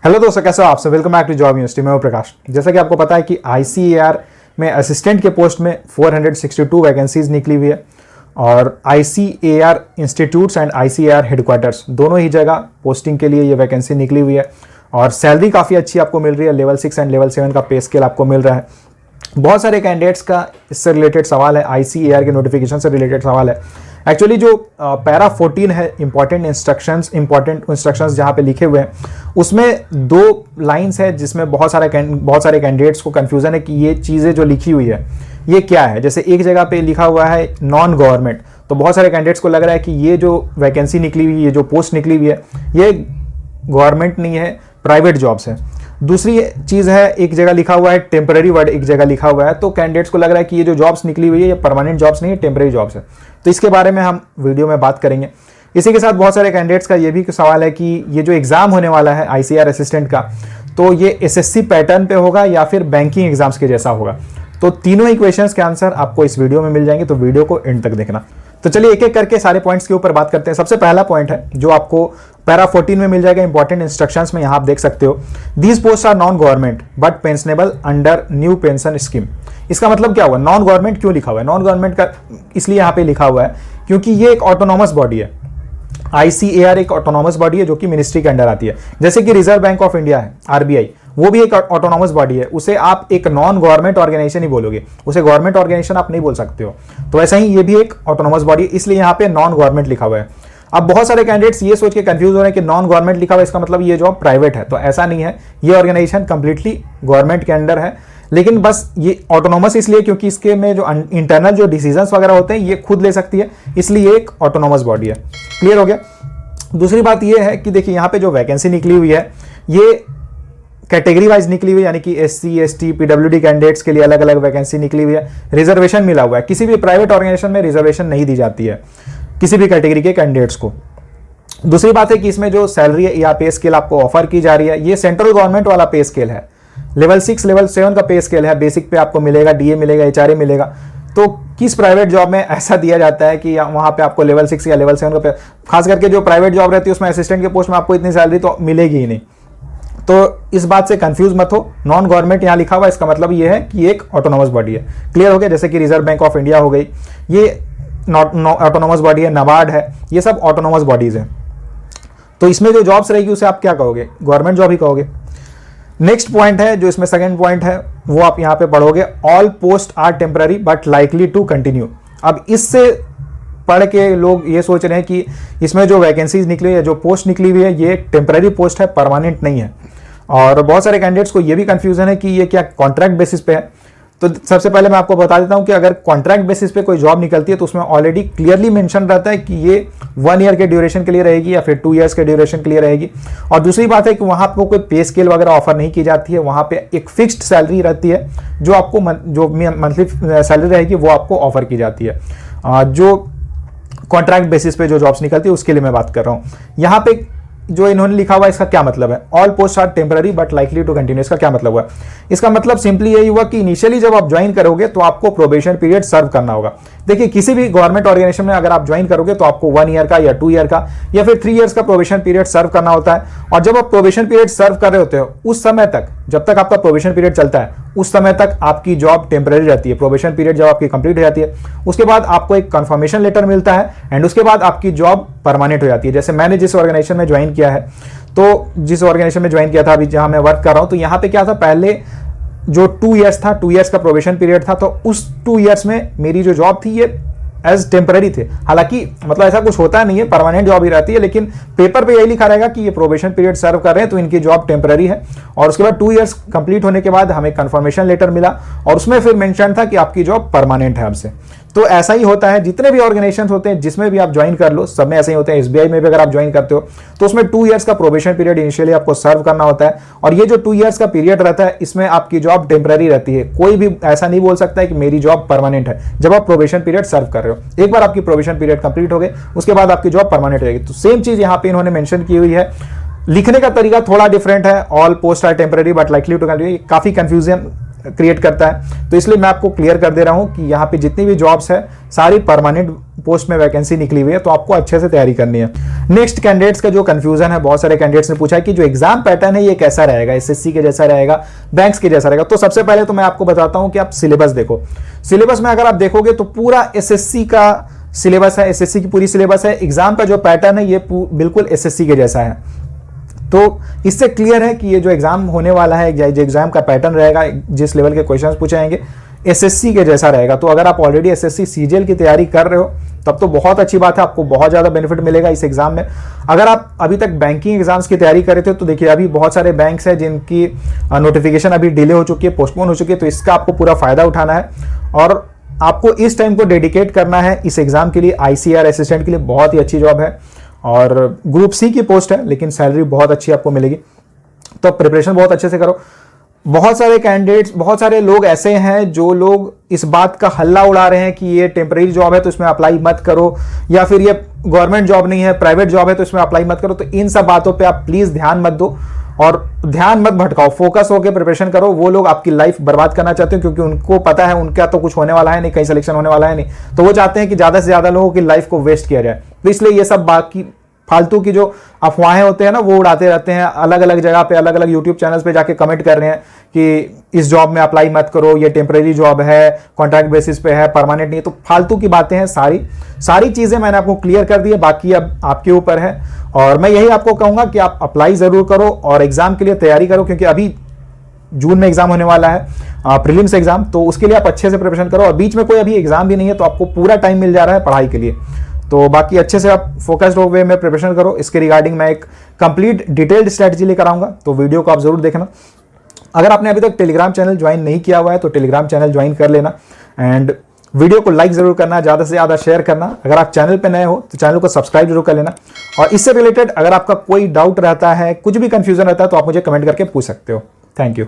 Hello दोस्तों, कैसे हो आप सब। Welcome back to job university. मैं हूं प्रकाश। जैसा कि आपको पता है कि आईसीएआर में असिस्टेंट के पोस्ट में 462 वैकेंसीज निकली हुई है और ICAR institutes and ICAR headquarters दोनों ही जगह पोस्टिंग के लिए ये वैकेंसी निकली हुई है और सैलरी काफ़ी अच्छी आपको मिल रही है। लेवल 6 एंड लेवल 7 का पे स्केल आपको मिल रहा है। बहुत सारे कैंडिडेट्स का इससे रिलेटेड सवाल है, आईसीएआर के नोटिफिकेशन से रिलेटेड सवाल है। एक्चुअली जो पैरा 14 है इंपॉर्टेंट इंस्ट्रक्शंस जहाँ पे लिखे हुए हैं, उसमें 2 लाइंस है जिसमें बहुत सारे कैंडिडेट्स को कंफ्यूजन है कि ये चीज़ें जो लिखी हुई है ये क्या है। जैसे एक जगह पे लिखा हुआ है नॉन गवर्नमेंट, तो बहुत सारे कैंडिडेट्स को लग रहा है कि ये जो वैकेंसी निकली हुई है, ये जो पोस्ट निकली हुई है, ये गवर्नमेंट नहीं है, प्राइवेट जॉब्स है। दूसरी चीज़ है, एक जगह लिखा हुआ है टेम्पररी वर्ड, एक जगह लिखा हुआ है, तो कैंडिडेट्स को लग रहा है कि ये जो जॉब्स निकली हुई है ये परमानेंट जॉब्स नहीं है, टेम्पररी जॉब्स है। तो इसके बारे में हम वीडियो में बात करेंगे। इसी के साथ बहुत सारे कैंडिडेट्स का ये भी सवाल है कि ये जो एग्जाम होने वाला है आईसीएआर असिस्टेंट का, तो ये एसएससी पैटर्न पे होगा या फिर बैंकिंग एग्जाम्स के जैसा होगा। तो तीनों ही क्वेश्चंस के आंसर आपको इस वीडियो में मिल जाएंगे, तो वीडियो को एंड तक देखना। तो चलिए एक एक करके सारे पॉइंट्स के ऊपर बात करते हैं। सबसे पहला पॉइंट है जो आपको पैरा 14 में मिल जाएगा इंपॉर्टेंट इंस्ट्रक्शंस में, यहां आप देख सकते हो, these post are non government but pensionable under new pension scheme. इसका मतलब क्या हुआ, नॉन गवर्नमेंट क्यों लिखा हुआ है? नॉन गवर्नमेंट का इसलिए यहां पे लिखा हुआ है क्योंकि ये एक ऑटोनॉमस बॉडी है। आईसीएआर एक ऑटोनॉमस बॉडी है जो कि मिनिस्ट्री के अंडर आती है। जैसे कि रिजर्व बैंक ऑफ इंडिया है, आरबीआई, वो भी एक ऑटोनॉमस बॉडी है। उसे आप एक नॉन गवर्नमेंट ऑर्गेनाइजेशन ही बोलोगे, उसे गवर्नमेंट ऑर्गेनाइजेशन आप नहीं बोल सकते हो। तो ऐसा ही ये भी एक ऑटोनॉमस बॉडी है, इसलिए यहाँ पे नॉन गवर्नमेंट लिखा हुआ है। अब बहुत सारे कैंडिडेट्स ये सोच के कंफ्यूज हो रहे हैं कि नॉन गवर्नमेंट लिखा हुआ है इसका मतलब ये जॉब प्राइवेट है, तो ऐसा नहीं है। ये ऑर्गेनाइजेशन कंप्लीटली गवर्नमेंट के अंडर है, लेकिन बस ये ऑटोनॉमस इसलिए क्योंकि इसके में जो इंटरनल जो डिसीजंस वगैरह होते हैं ये खुद ले सकती है, इसलिए एक ऑटोनॉमस बॉडी है। क्लियर हो गया। दूसरी बात ये है कि देखिए यहाँ पे जो वैकेंसी निकली हुई है ये कैटेगरी वाइज निकली हुई है, यानी कि एससी, एसटी, पीडब्ल्यूडी कैंडिडेट्स के लिए अलग अलग वैकेंसी निकली हुई है। रिजर्वेशन मिला हुआ है, किसी भी प्राइवेट ऑर्गेनाइजेशन में रिजर्वेशन नहीं दी जाती है किसी भी कैटेगरी के कैंडिडेट्स को। दूसरी बात है कि इसमें जो सैलरी या पे स्केल आपको ऑफर की जा रही है ये सेंट्रल गवर्नमेंट वाला पे स्केल है। लेवल 6 लेवल 7 का पे स्केल है, बेसिक पे आपको मिलेगा, डीए मिलेगा, एचआरए मिलेगा। तो किस प्राइवेट जॉब में ऐसा दिया जाता है कि वहां पे आपको लेवल 6 या लेवल 7 का पे, खास करके जो प्राइवेट जॉब रहती है उसमें असिस्टेंट के पोस्ट में आपको इतनी सैलरी तो मिलेगी ही नहीं। तो इस बात से कंफ्यूज मत हो, नॉन गवर्नमेंट यहाँ लिखा हुआ है इसका मतलब ये है कि एक ऑटोनॉमस बॉडी है। क्लियर हो गया। जैसे कि रिजर्व बैंक ऑफ इंडिया हो गई, ये ऑटोनॉमस बॉडी है, नाबार्ड है, ये सब ऑटोनॉमस बॉडीज हैं। तो इसमें जो जॉब्स रहेगी उसे आप क्या कहोगे, गवर्नमेंट जॉब ही कहोगे। नेक्स्ट पॉइंट है जो इसमें सेकंड पॉइंट है वो आप यहाँ पे पढ़ोगे, all post are temporary but likely to continue. अब इससे पढ़ के लोग ये सोच रहे हैं कि इसमें जो वैकेंसीज निकली है, जो पोस्ट निकली हुई है, ये टेम्पररी पोस्ट है, परमानेंट नहीं है। और बहुत सारे कैंडिडेट्स को ये भी कंफ्यूजन है कि ये क्या कॉन्ट्रैक्ट बेसिस पे है। तो सबसे पहले मैं आपको बता देता हूं कि अगर कॉन्ट्रैक्ट बेसिस पे कोई जॉब निकलती है तो उसमें ऑलरेडी क्लियरली मेंशन रहता है कि ये 1 ईयर के ड्यूरेशन के लिए रहेगी या फिर 2 इयर्स के ड्यूरेशन के लिए रहेगी। और दूसरी बात है कि वहां आपको कोई पे स्केल वगैरह ऑफर नहीं की जाती है, वहां पे एक फिक्स्ड सैलरी रहती है जो आपको जो मंथली सैलरी रहेगी वो आपको ऑफर की जाती है। जो कॉन्ट्रैक्ट बेसिस पे जो जॉब्स निकलती है उसके लिए मैं बात कर रहा हूँ। यहाँ पे जो इन्होंने लिखा हुआ है इसका क्या मतलब है, all post are temporary but likely to continue, इसका क्या मतलब हुआ? इसका मतलब सिंपली यही हुआ कि इनिशियली जब आप ज्वाइन करोगे तो आपको प्रोबेशन पीरियड सर्व करना होगा। देखिए किसी भी गवर्नमेंट ऑर्गेनाइजेशन में अगर आप ज्वाइन करोगे तो आपको 1 ईयर का या 2 ईयर का या फिर 3 इयर्स का प्रोबेशन पीरियड सर्व करना होता है। और जब आप प्रोबेशन पीरियड सर्व कर रहे होते हो उस समय तक, जब तक आपका प्रोबेशन पीरियड चलता है उस समय तक आपकी जॉब टेम्पररी रहती है। प्रोबेशन पीरियड जब आपकी कंप्लीट हो जाती है उसके बाद आपको एक कंफर्मेशन लेटर मिलता है एंड उसके बाद आपकी जॉब परमानेंट हो जाती है। जैसे मैंने जिस ऑर्गेनाइजेशन में ज्वाइन किया है, तो जिस ऑर्गेनाइजेशन में ज्वाइन किया था अभी जहां मैं वर्क कर रहा हूं, तो यहां पे क्या था, पहले जो 2 इयर्स था, 2 इयर्स का प्रोबेशन पीरियड था, तो उस 2 इयर्स में मेरी जो जॉब थी ये एज टेम्पररी थे। हालांकि मतलब ऐसा कुछ होता नहीं है, परमानेंट जॉब ही रहती है, लेकिन पेपर पे यही लिखा रहेगा कि ये प्रोबेशन पीरियड सर्व कर रहे हैं तो इनकी जॉब टेम्पररी है। और उसके बाद 2 इयर्स कंप्लीट होने के बाद हमें कंफर्मेशन लेटर मिला और उसमें फिर मेंशन था कि आपकी जॉब परमानेंट है अब से। तो ऐसा ही होता है, जितने भी ऑर्गेनाइजेशन होते हैं जिसमें भी आप ज्वाइन कर लो सब में ऐसे ही होते हैं। एसबीआई में भी अगर आप ज्वाइन करते हो तो उसमें 2 इयर्स का प्रोबेशन पीरियड इनिशियली आपको सर्व करना होता है और ये जो 2 इयर्स का पीरियड रहता है इसमें आपकी जॉब टेम्पररी रहती है। कोई भी ऐसा नहीं बोल सकता है कि मेरी जॉब परमानेंट है जब आप प्रोबेशन पीरियड सर्व कर रहे हो। एक बार आपकी प्रोबेशन पीरियड कंप्लीट हो गए उसके बाद आपकी जॉब परमानेंट हो जाएगी। तो सेम चीज यहाँ पे इन्होंने मेंशन की हुई है, लिखने का तरीका थोड़ा डिफरेंट है, all post are temporary but likely to continue, काफी कंफ्यूजन क्रिएट करता है। तो इसलिए मैं आपको क्लियर कर दे रहा हूं कि यहाँ पे जितनी भी जॉब्स है सारी परमानेंट पोस्ट में वैकेंसी निकली हुई है, तो आपको अच्छे से तैयारी करनी है। नेक्स्ट, कैंडिडेट्स का जो कंफ्यूजन है, बहुत सारे कैंडिडेट्स ने पूछा है कि जो एग्जाम पैटर्न है ये कैसा रहेगा, एसएससी के जैसा रहेगा, बैंक्स के जैसा रहेगा। तो सबसे पहले तो मैं आपको बताता हूं कि आप सिलेबस देखो। सिलेबस में अगर आप देखोगे तो पूरा एसएससी का सिलेबस है, एसएससी की पूरी सिलेबस है। एग्जाम का जो पैटर्न है ये बिल्कुल एसएससी के जैसा है। तो इससे क्लियर है कि ये जो एग्जाम होने वाला है, जो एग्जाम का पैटर्न रहेगा, जिस लेवल के क्वेश्चंस पूछे जाएंगे, एसएससी के जैसा रहेगा। तो अगर आप ऑलरेडी एसएससी सीजीएल की तैयारी कर रहे हो तब तो बहुत अच्छी बात है, आपको बहुत ज्यादा बेनिफिट मिलेगा इस एग्जाम में। अगर आप अभी तक बैंकिंग एग्जाम्स की तैयारी कर रहे थे तो देखिए अभी बहुत सारे बैंक्स हैं जिनकी नोटिफिकेशन अभी डिले हो चुकी है, पोस्टपोन हो चुकी है। तो इसका आपको पूरा फायदा उठाना है और आपको इस टाइम को डेडिकेट करना है इस एग्जाम के लिए। आईसीएआर असिस्टेंट के लिए बहुत ही अच्छी जॉब है और ग्रुप सी की पोस्ट है, लेकिन सैलरी बहुत अच्छी आपको मिलेगी। तो प्रिपरेशन बहुत अच्छे से करो। बहुत सारे कैंडिडेट्स, बहुत सारे लोग ऐसे हैं जो लोग इस बात का हल्ला उड़ा रहे हैं कि ये टेम्परेरी जॉब है तो इसमें अप्लाई मत करो, या फिर ये गवर्नमेंट जॉब नहीं है, प्राइवेट जॉब है तो इसमें अप्लाई मत करो। तो इन सब बातों पे आप प्लीज ध्यान मत दो और ध्यान मत भटकाओ, फोकस होकर प्रिपरेशन करो। वो लोग आपकी लाइफ बर्बाद करना चाहते हैं क्योंकि उनको पता है उनका तो कुछ होने वाला है नहीं, कहीं सिलेक्शन होने वाला है नहीं, तो वो चाहते हैं कि ज्यादा से ज्यादा लोगों की लाइफ को वेस्ट किया जाए। तो इसलिए ये सब बाकी फालतू की जो अफवाहें होते हैं ना वो उड़ाते रहते हैं, अलग अलग जगह पे, अलग अलग यूट्यूब चैनल्स पे जाके कमेंट कर रहे हैं कि इस जॉब में अप्लाई मत करो, ये टेम्परेरी जॉब है, कॉन्ट्रैक्ट बेसिस पे है, परमानेंट नहीं है। तो फालतू की बातें हैं, सारी चीजें मैंने आपको क्लियर कर दी है, बाकी अब आपके ऊपर है। और मैं यही आपको कहूंगा कि आप अप्लाई जरूर करो और एग्जाम के लिए तैयारी करो, क्योंकि अभी जून में एग्जाम होने वाला है, प्रीलिम्स एग्जाम, तो उसके लिए आप अच्छे से प्रिपरेशन करो। और बीच में कोई अभी एग्जाम भी नहीं है तो आपको पूरा टाइम मिल जा रहा है पढ़ाई के लिए। तो बाकी अच्छे से आप फोकस्ड वे में प्रिपरेशन करो। इसके रिगार्डिंग मैं एक कंप्लीट डिटेल्ड स्ट्रेटजी लेकर आऊंगा, तो वीडियो को आप जरूर देखना। अगर आपने अभी तक टेलीग्राम चैनल ज्वाइन नहीं किया हुआ है तो टेलीग्राम चैनल ज्वाइन कर लेना एंड वीडियो को लाइक जरूर करना, ज्यादा से ज्यादा शेयर करना। अगर आप चैनल पे नए हो तो चैनल को सब्सक्राइब जरूर कर लेना। और इससे रिलेटेड अगर आपका कोई डाउट रहता है, कुछ भी कंफ्यूजन रहता है तो आप मुझे कमेंट करके पूछ सकते हो। Thank you.